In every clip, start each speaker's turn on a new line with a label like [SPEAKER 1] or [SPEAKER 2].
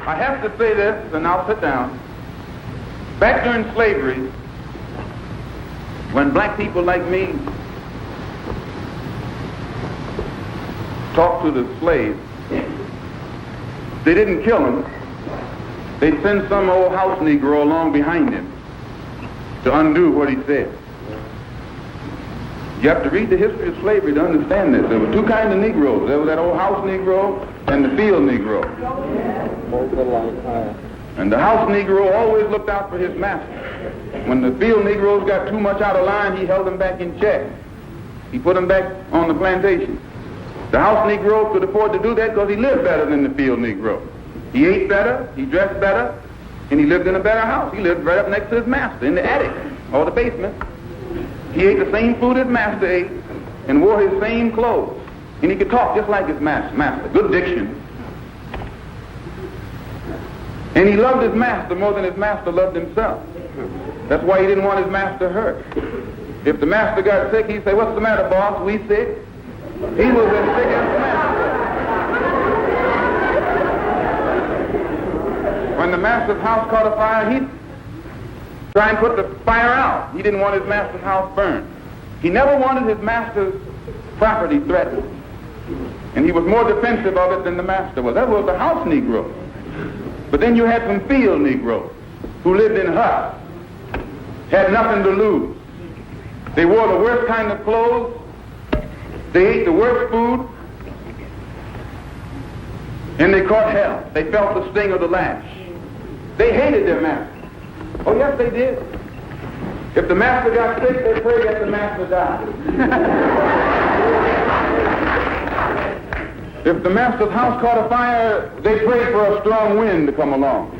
[SPEAKER 1] I have to say this, and I'll sit down. Back during slavery, when black people like me talked to the slaves, they didn't kill him. They'd send some old house Negro along behind him to undo what he said. You have to read the history of slavery to understand this. There were two kinds of Negroes. There was that old house Negro and the field Negro. And the house Negro always looked out for his master. When the field Negroes got too much out of line, he held them back in check. He put them back on the plantation. The house Negro could afford to do that because he lived better than the field Negro. He ate better, he dressed better, and he lived in a better house. He lived right up next to his master in the attic or the basement. He ate the same food his master ate and wore his same clothes. And he could talk just like his master. Good diction. And he loved his master more than his master loved himself. That's why he didn't want his master hurt. If the master got sick, he'd say, "What's the matter, boss? We sick?" He was as sick as the master. When the master's house caught a fire, he'd try and put the fire out. He didn't want his master's house burned. He never wanted his master's property threatened. And he was more defensive of it than the master was. That was the house Negro. But then you had some field Negroes who lived in huts, had nothing to lose. They wore the worst kind of clothes. They ate the worst food. And they caught hell. They felt the sting of the lash. They hated their master. Oh, yes, they did. If the master got sick, they prayed that the master died. If the master's house caught a fire, they prayed for a strong wind to come along.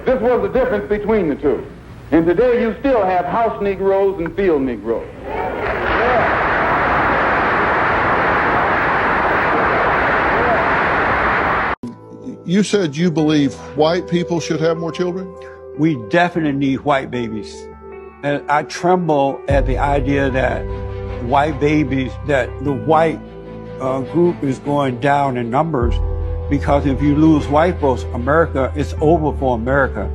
[SPEAKER 1] This was the difference between the two. And today you still have house Negroes and field Negroes.
[SPEAKER 2] You said you believe white people should have more children?
[SPEAKER 3] We definitely need white babies. And I tremble at the idea that white babies, that the white group is going down in numbers, because if you lose white folks, America, it's over for America.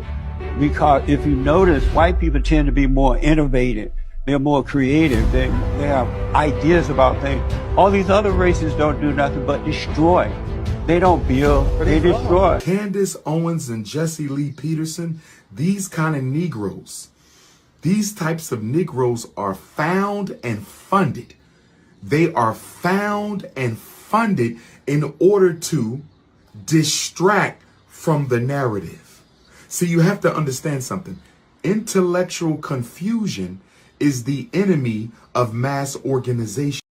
[SPEAKER 3] Because if you notice, white people tend to be more innovative. They're more creative. They have ideas about things. All these other races don't do nothing but destroy. They don't build, they destroy.
[SPEAKER 4] Candence, Owens, and Jesse Lee Peterson, these kind of Negroes, these types of Negroes are found and funded. They are found and funded in order to distract from the narrative. See, you have to understand something. Intellectual confusion is the enemy of mass organization.